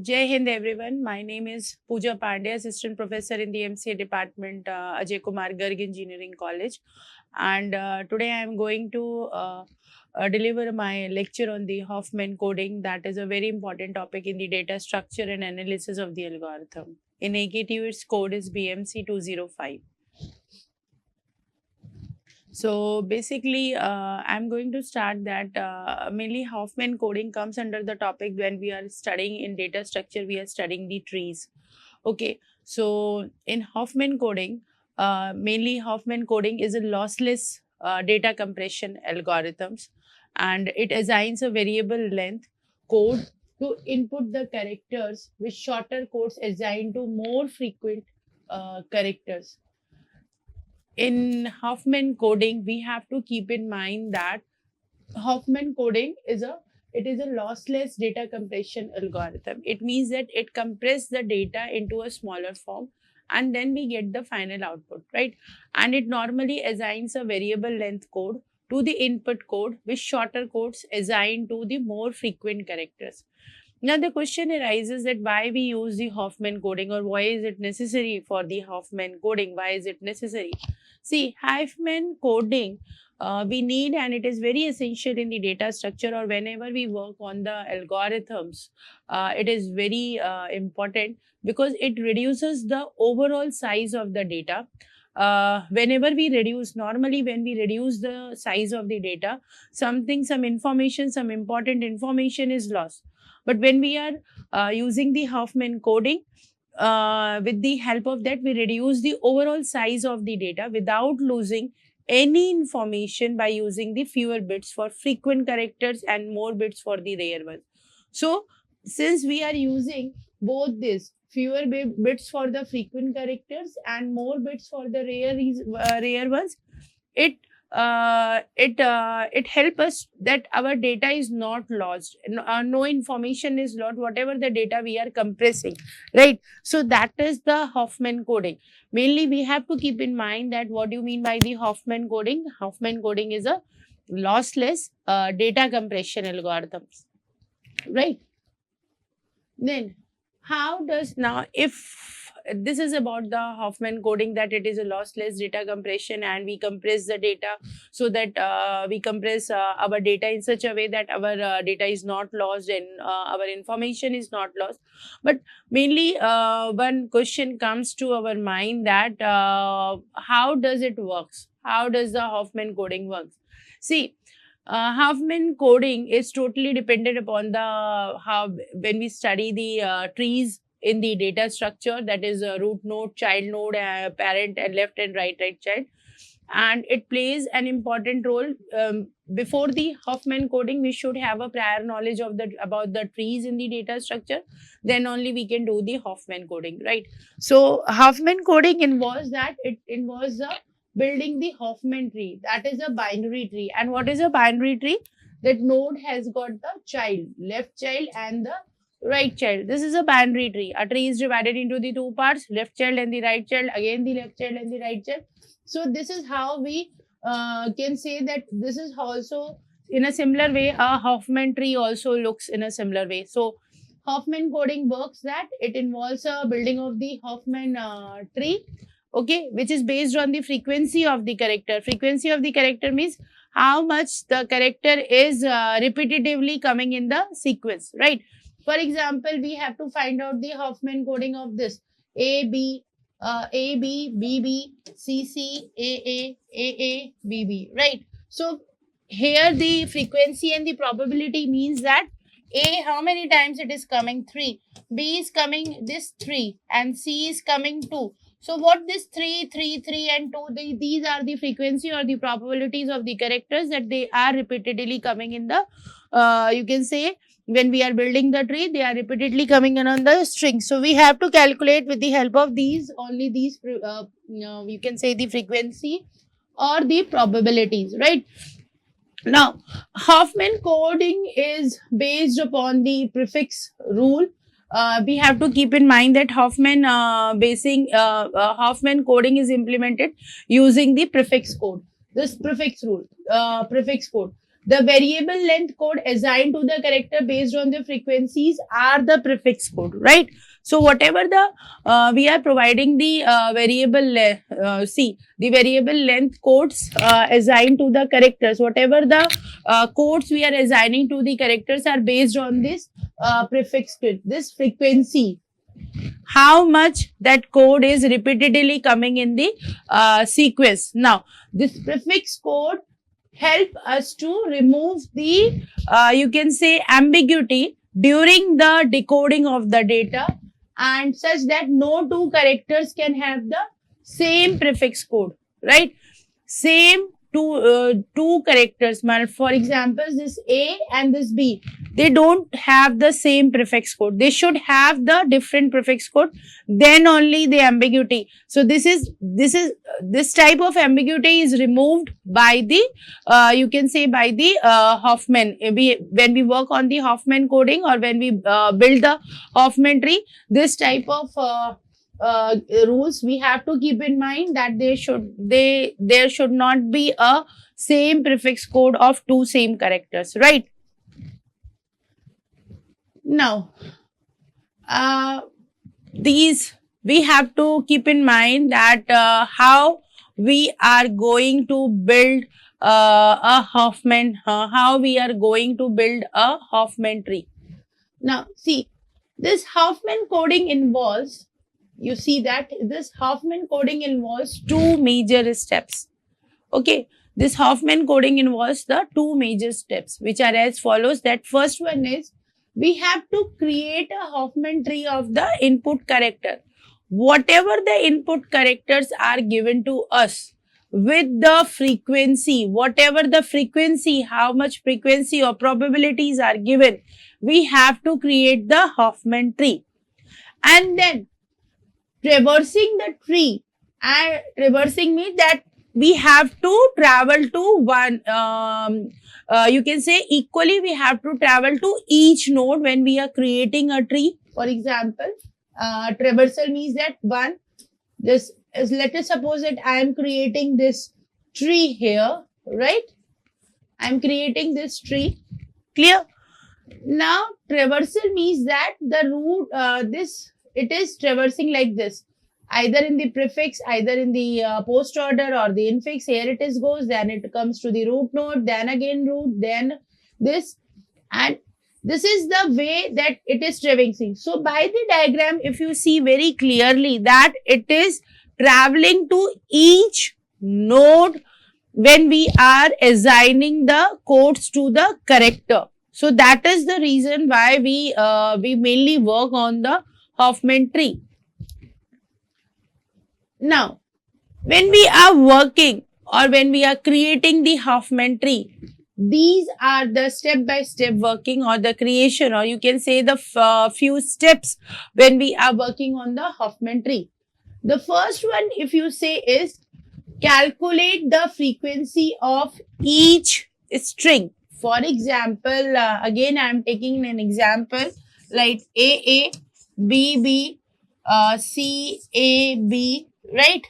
Jai Hind everyone. My name is Pooja Pandey, Assistant Professor in the MCA Department, Ajay Kumar Garg Engineering College. And today I am going to deliver my lecture on the Hoffman coding. That is a very important topic in the data structure and analysis of the algorithm. In AKTU, its code is BMC 205. So basically, I'm going to start that mainly Hoffman coding comes under the topic when we are studying in data structure, we are studying the trees. Okay, so in Hoffman coding, mainly Hoffman coding is a lossless data compression algorithms, and it assigns a variable length code to input the characters with shorter codes assigned to more frequent characters. In Hoffman coding, we have to keep in mind that Hoffman coding is a lossless data compression algorithm. It means that it compresses the data into a smaller form and then we get the final output, right? And it normally assigns a variable length code to the input code with shorter codes assigned to the more frequent characters. Now the question arises that why we use the Hoffman coding, or why is it necessary for the Hoffman coding? Why is it necessary? See, Hoffman coding we need, and it is very essential in the data structure or whenever we work on the algorithms. It is very important because it reduces the overall size of the data. Whenever we reduce, normally when we reduce the size of the data, some information, some important information is lost. But when we are using the Hoffman coding, with the help of that, we reduce the overall size of the data without losing any information by using the fewer bits for frequent characters and more bits for the rare ones. So, since we are using both this fewer bits for the frequent characters and more bits for the rare ones, it helps us that our data is not lost. No information is lost, whatever the data we are compressing, right? So that is the Hoffman coding. Mainly we have to keep in mind that what do you mean by the Hoffman coding? Hoffman coding is a lossless data compression algorithms, right? Then how does, now if this is about the Hoffman coding, that it is a lossless data compression and we compress the data so that we compress our data in such a way that our data is not lost and our information is not lost. But mainly one question comes to our mind that how does it works? How does the Hoffman coding works? See, Hoffman coding is totally dependent upon the how when we study the trees in the data structure, that is root node, child node, parent and left and right child, and it plays an important role. Before the Hoffman coding, we should have a prior knowledge of about the trees in the data structure. Then only we can do the Hoffman coding, right? So Hoffman coding involves that it involves the building the Hoffman tree. That is a binary tree. And what is a binary tree? That node has got the child, left child and the right child. This is a binary tree. A tree is divided into the two parts, left child and the right child, again the left child and the right child. So this is how we can say that this is also in a similar way, a Hoffman tree also looks in a similar way. So Hoffman coding works that it involves a building of the Hoffman tree, okay, which is based on the frequency of the character. Frequency of the character means how much the character is repetitively coming in the sequence, right? For example, we have to find out the Hoffman coding of this A, B, B, B, C, C, A, B, B, right? So here the frequency and the probability means that A, how many times it is coming? 3. B is coming this 3 and C is coming 2. So what this 3, 3, 3 and 2, these are the frequency or the probabilities of the characters that they are repeatedly coming in the, you can say, when we are building the tree, they are repeatedly coming in on the string. So we have to calculate with the help of these, only these, you can say the frequency or the probabilities, right? Now, Hoffman coding is based upon the prefix rule. We have to keep in mind that Hoffman Hoffman coding is implemented using the prefix code. This prefix rule, prefix code. The variable length code assigned to the character based on the frequencies are the prefix code, right? So whatever the we are providing the the variable length codes assigned to the characters, whatever the codes we are assigning to the characters are based on this prefix code, this frequency, how much that code is repeatedly coming in the sequence. Now this prefix code help us to remove the you can say ambiguity during the decoding of the data, and such that no two characters can have the same prefix code, right? Same two characters. For example, this A and this B, they don't have the same prefix code. They should have the different prefix code, then only the ambiguity. So this type of ambiguity is removed by the you can say by the Huffman. When we work on the Huffman coding, or when we build the Huffman tree, this type of rules we have to keep in mind, that there should not be a same prefix code of two same characters, right? Now these we have to keep in mind that how we are going to build a Huffman, how we are going to build a Huffman tree. Now see, this Huffman coding involves, you see that this Huffman coding involves two major steps. Okay, this Huffman coding involves the two major steps, which are as follows. That first one is, we have to create a Huffman tree of the input character. Whatever the input characters are given to us with the frequency, whatever the frequency, how much frequency or probabilities are given, we have to create the Huffman tree. And then traversing the tree, and traversing means that we have to travel to one, you can say equally we have to travel to each node when we are creating a tree. For example, traversal means that one, this is, let us suppose that I am creating this tree here, right? I am creating this tree, clear? Now traversal means that the root, it is traversing like this, either in the prefix, either in the post order or the infix. Here it is goes, then it comes to the root node, then again root, then this, and this is the way that it is traversing. So by the diagram, if you see very clearly that it is traveling to each node when we are assigning the codes to the character. So that is the reason why we mainly work on the Huffman tree. Now, when we are working or when we are creating the Huffman tree, these are the step-by-step working or the creation, or you can say the few steps when we are working on the Huffman tree. The first one, if you say, is calculate the frequency of each string. For example, again I am taking an example like AA, BB, CAB, right?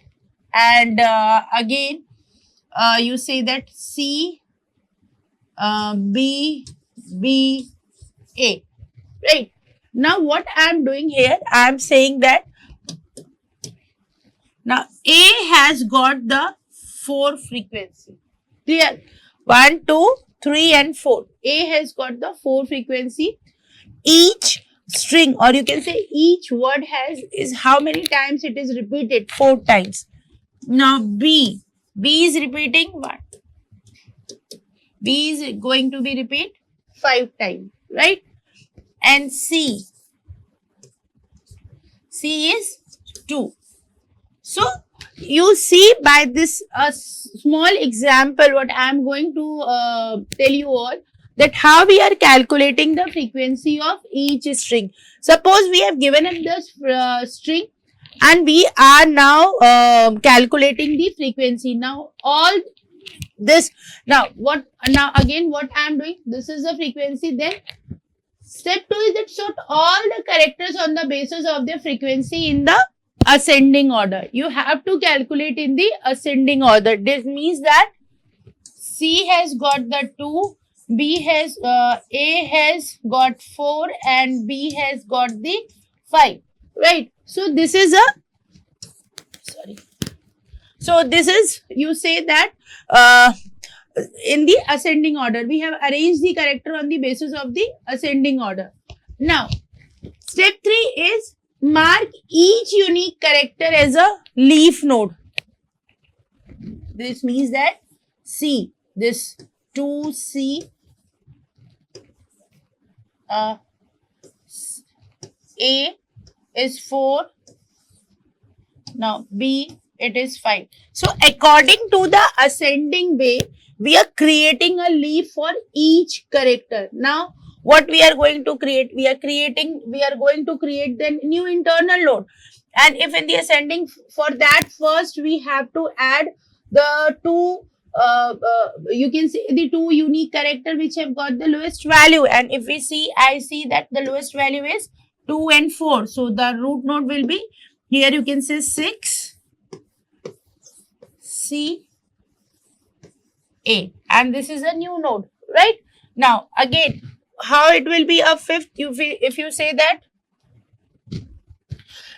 And again you say that C, B, B, A, right? Now what I am doing here, I am saying that now A has got the 4 frequency, clear? 1, 2, 3 and 4. A has got the 4 frequency. Each string, or you can say each word is how many times it is repeated? 4 times. Now B is repeating what? B is going to be repeat 5 times, right? And C is 2. So you see by this small example, what I am going to tell you all, that how we are calculating the frequency of each string. Suppose we have given it this string and we are now calculating the frequency. Now all this, now again what I am doing, this is the frequency. Then step 2 is that sort all the characters on the basis of their frequency in the ascending order. You have to calculate in the ascending order. This means that C has got the 2, B has A has got 4 and B has got the 5, right? So this is a, sorry, so this is, you say that in the ascending order, we have arranged the character on the basis of the ascending order. Now step 3 is mark each unique character as a leaf node. This means that C, this 2C, A is 4, now B, it is 5. So according to the ascending way, we are creating a leaf for each character. Now what we are going to create? We are going to create the new internal node. And if in the ascending, for that first we have to add the two, you can see the two unique character which have got the lowest value. And if we see, I see that the lowest value is 2 and 4. So the root node will be, here you can say 6 C A, and this is a new node, right? Now again, how it will be a fifth? If you say that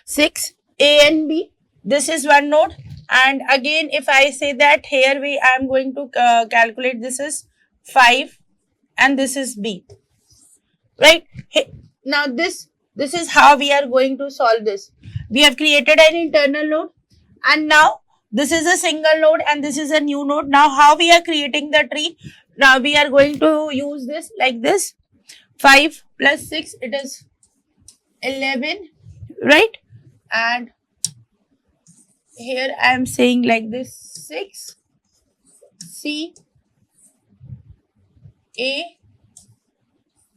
6 A and B, this is one node. And again, if I say that here I am going to calculate, this is 5 and this is B, right? Now this is how we are going to solve this. We have created an internal node, and now this is a single node and this is a new node. Now how we are creating the tree? Now we are going to use this like this. 5 plus 6, it is 11, right? And here I am saying like this, 6 C A,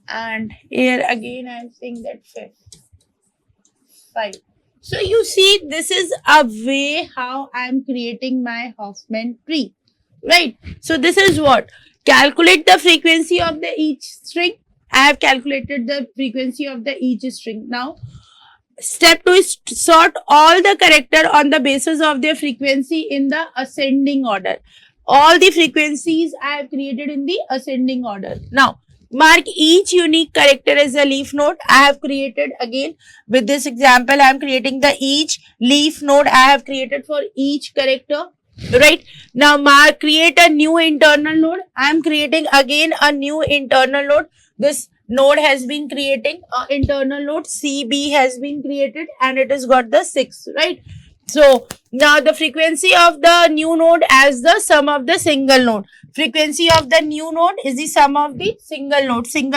and here again I am saying that 5. So you see, this is a way how I am creating my Hoffman tree, right? So this is what? Calculate the frequency of the each string. I have calculated the frequency of the each string. Now step 2 is to sort all the character on the basis of their frequency in the ascending order. All the frequencies I have created in the ascending order. Now mark each unique character as a leaf node. I have created, again with this example, I am creating the each leaf node I have created for each character, right? Now create a new internal node. I am creating again a new internal node. This node has been creating internal node, CB has been created, and it has got the 6, right? So now the frequency of the new node as the sum of the single node. Frequency of the new node is the sum of the single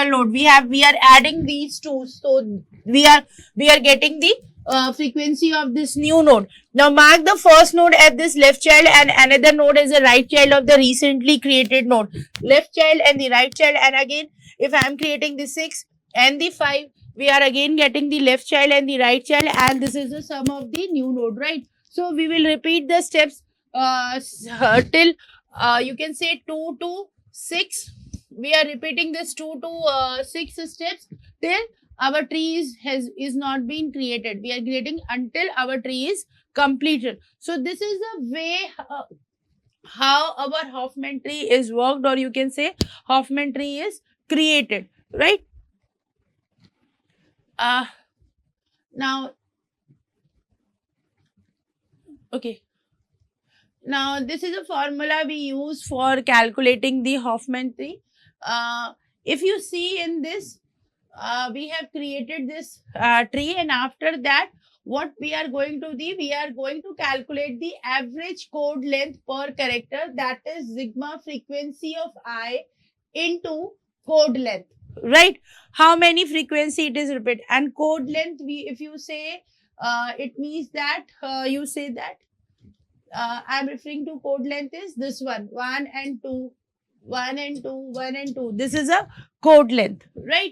node. We are adding these two, so we are getting the frequency of this new node. Now mark the first node as this left child and another node as the right child of the recently created node. Left child and the right child. And again, if I am creating the 6 and the 5, we are again getting the left child and the right child, and this is the sum of the new node, right? So we will repeat the steps till you can say 2 to 6. We are repeating this 2 to 6 steps till our tree is not being created. We are creating until our tree is completed. So this is the way how our Hoffman tree is worked, or you can say Hoffman tree is created, right? Now, okay. Now, this is a formula we use for calculating the Hoffman tree. If you see in this, we have created this tree, and after that, what we are going to do, we are going to calculate the average code length per character, that is sigma frequency of I into code length, right? How many frequency it is repeated, and code length, if you say, it means that you say that I am referring to code length is this one, 1 and 2, 1 and 2, 1 and 2. This is a code length, right?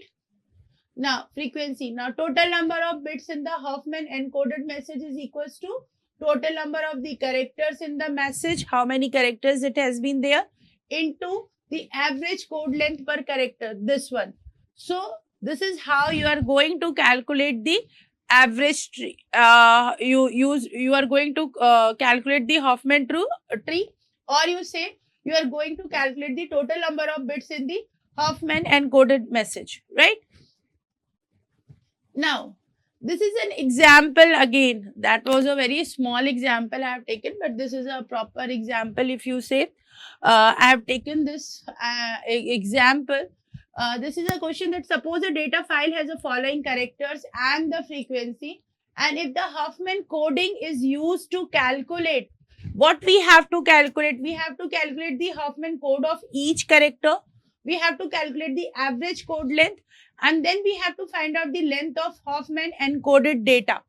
Now frequency. Now total number of bits in the Hoffman encoded message is equals to total number of the characters in the message, how many characters it has been there, into the average code length per character, this one. So this is how you are going to calculate the average tree. You are going to calculate the Hoffman tree, or you say you are going to calculate the total number of bits in the Huffman encoded message, right? Now, this is an example again. That was a very small example I have taken, but this is a proper example. If you say, I have taken this example. This is a question that suppose a data file has the following characters and the frequency, and if the Huffman coding is used to calculate, what we have to calculate? We have to calculate the Huffman code of each character. We have to calculate the average code length, and then we have to find out the length of Huffman encoded data,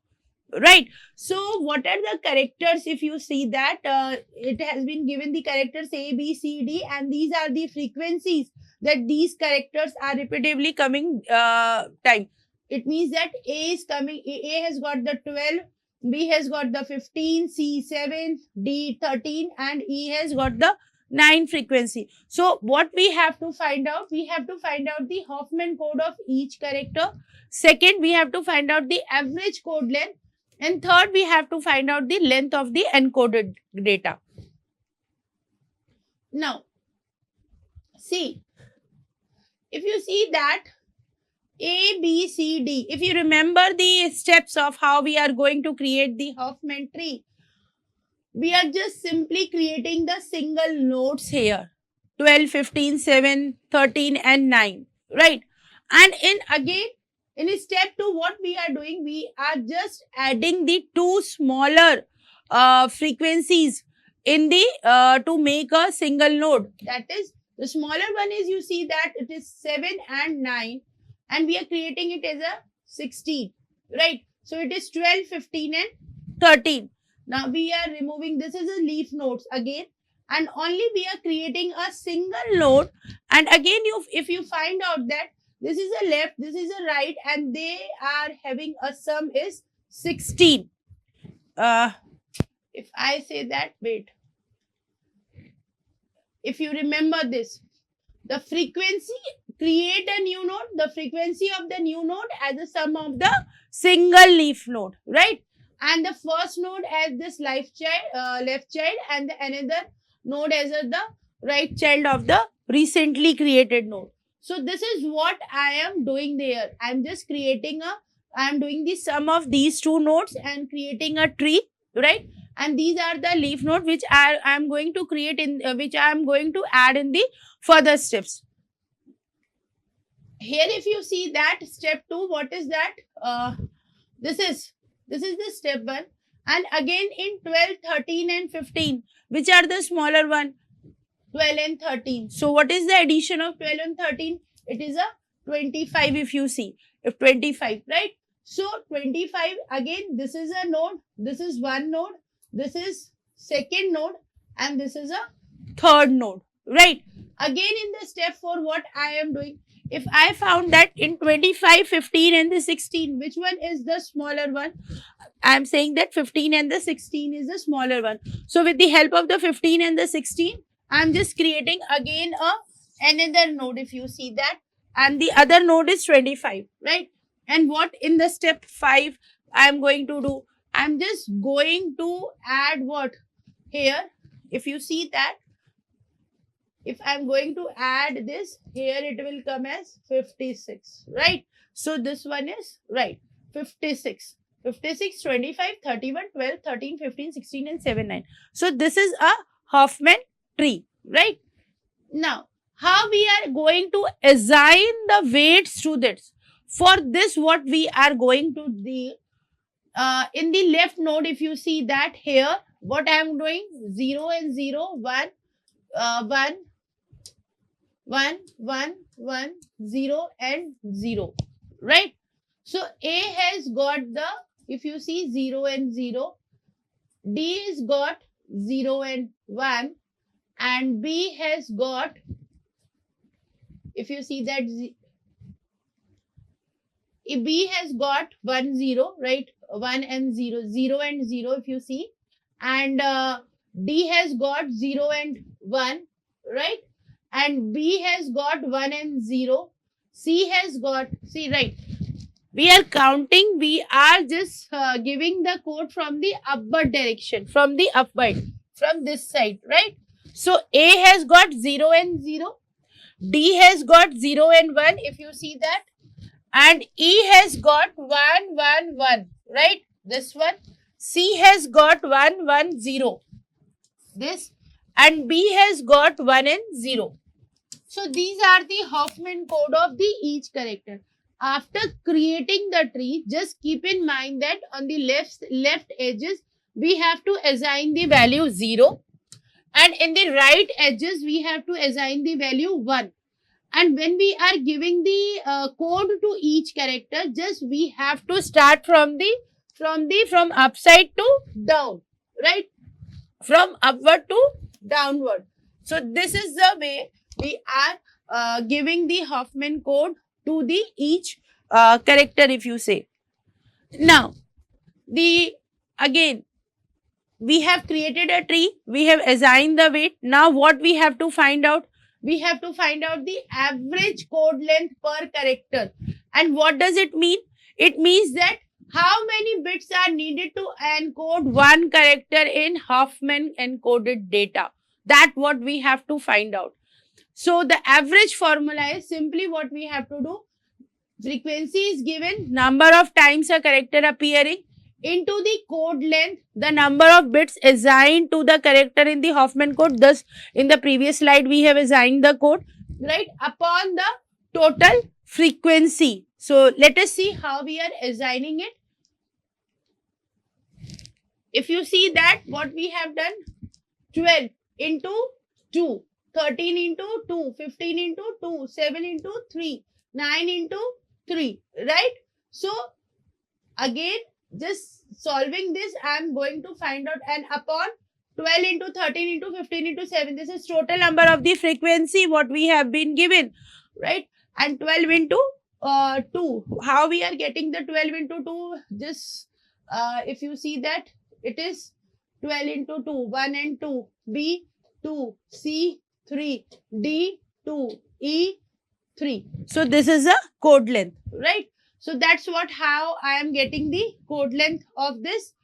right? So what are the characters? If you see that it has been given the characters A, B, C, D, and these are the frequencies that these characters are repeatedly coming time. It means that A is coming, A has got the 12, B has got the 15, C 7, D 13, and E has got the 9 frequency. So what we have to find out? We have to find out the Huffman code of each character. Second, we have to find out the average code length. And third, we have to find out the length of the encoded data. Now, see, if you see that A, B, C, D, if you remember the steps of how we are going to create the Huffman tree, we are just simply creating the single nodes here, 12, 15, 7, 13 and 9, right? And in step 2, what we are doing, we are just adding the two smaller frequencies in the to make a single node. That is, the smaller one is, you see that it is 7 and 9, and we are creating it as a 16, right? So it is 12, 15 and 13. Now we are removing, this is a leaf nodes again, and only we are creating a single node. And again, if you find out that this is a left, this is a right, and they are having a sum is 16. If I say that, wait. If you remember this, the frequency, create a new node, the frequency of the new node as a sum of the single leaf node, right? And the first node as this left child, and the another node as the right child of the recently created node. So this is what I am doing there. I am just creating I am doing the sum of these two nodes and creating a tree, right? And these are the leaf node which I am going to create in which I am going to add in the further steps. Here, if you see that step 2, what is that? This is the step 1. And again in 12, 13 and 15, which are the smaller one? 12 and 13. So what is the addition of 12 and 13? It is a 25 if you see. If 25, right? So 25, again, this is a node. This is one node. This is second node. And this is a third node, right? Again in the step 4, what I am doing? If I found that in 25, 15 and the 16, which one is the smaller one? I am saying that 15 and the 16 is the smaller one. So with the help of the 15 and the 16, I am just creating again another node, if you see that. And the other node is 25, right? And what in the step 5 I am going to do? I am just going to add what? Here, if you see that, if I am going to add this, here it will come as 56, right? So this one is, right, 56. 56, 25, 31, 12, 13, 15, 16 and 7, 9. So this is a Huffman tree, right? Now, how we are going to assign the weights to this? For this, what we are going to do, in the left node, if you see that here, what I am doing? 0 and 0, 1, 1, 1, 1, 1, 0 and 0, right? So A has got the, if you see 0 and 0, D has got 0 and 1, and B has got, if you see that, B has got 1, 0, right? 1 and 0, 0 and 0 if you see, and D has got 0 and 1, right? And B has got 1 and 0, C has got, see, right? We are counting, we are just giving the code from the upward direction, from the upward, from this side, right? So A has got 0 and 0, D has got 0 and 1, if you see that, and E has got 1, 1, 1, right? This one. C has got 1, 1, 0. This, and B has got 1 and 0. So these are the Hoffman code of the each character. After creating the tree, just keep in mind that on the left edges, we have to assign the value 0. And in the right edges, we have to assign the value 1. And when we are giving the code to each character, just we have to start from upside to down, right? From upward to downward. So this is the way we are giving the Hoffman code to the each character, if you say. Now, again, we have created a tree, we have assigned the weight. Now what we have to find out? We have to find out the average code length per character. And what does it mean? It means that how many bits are needed to encode one character in Hoffman encoded data. That what we have to find out. So the average formula is simply what we have to do. Frequency is given, number of times a character appearing, into the code length, the number of bits assigned to the character in the Hoffman code. Thus, in the previous slide, we have assigned the code, right, upon the total frequency. So, let us see how we are assigning it. If you see that, what we have done, 12 into 2, 13 into 2, 15 into 2, 7 into 3, 9 into 3, right? So, again, just solving this, I am going to find out, and upon 12 into 13 into 15 into 7, this is total number of the frequency what we have been given, right? And 12 into 2, how we are getting the 12 into 2? Just if you see that, it is 12 into 2, 1 and 2, B 2, C 3, D 2, E 3. So this is a code length, right? So that's how I am getting the code length of this,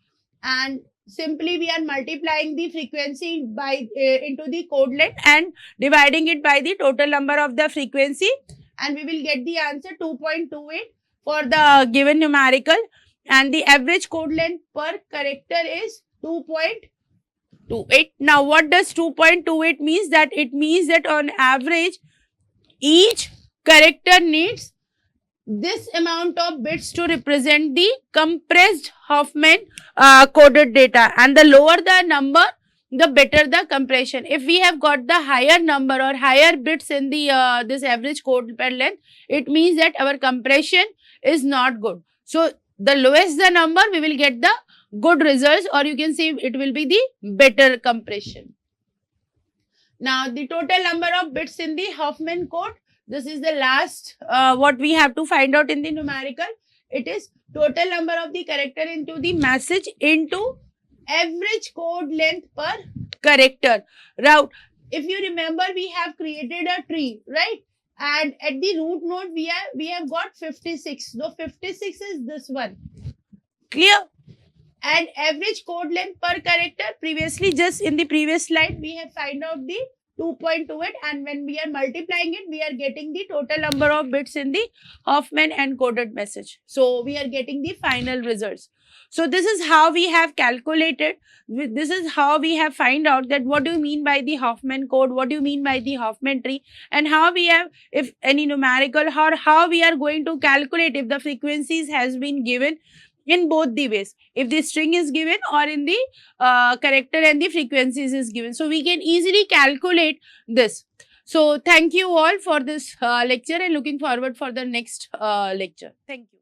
and simply we are multiplying the frequency by into the code length and dividing it by the total number of the frequency, and we will get the answer 2.28 for the given numerical, and the average code length per character is 2.28. Now what does 2.28 means? That it means that on average each character needs this amount of bits to represent the compressed Hoffman coded data, and the lower the number, the better the compression. If we have got the higher number or higher bits in the this average code per length, it means that our compression is not good. So the lowest the number, we will get the good results, or you can say it will be the better compression. Now the total number of bits in the Hoffman code, this is the last what we have to find out in the numerical. It is total number of the character into the message into average code length per character. Route. If you remember, we have created a tree, right? And at the root node, we have got 56. So 56 is this one. Clear? And average code length per character, previously, just in the previous slide, we have find out the 2.28, and when we are multiplying it, we are getting the total number of bits in the Hoffman encoded message. So we are getting the final results. So this is how we have calculated. This is how we have find out that what do you mean by the Hoffman code, what do you mean by the Hoffman tree, and how we have, if any numerical, or how we are going to calculate if the frequencies has been given in both the ways, if the string is given or in the character and the frequencies is given. So we can easily calculate this. So thank you all for this lecture, and looking forward for the next lecture. Thank you.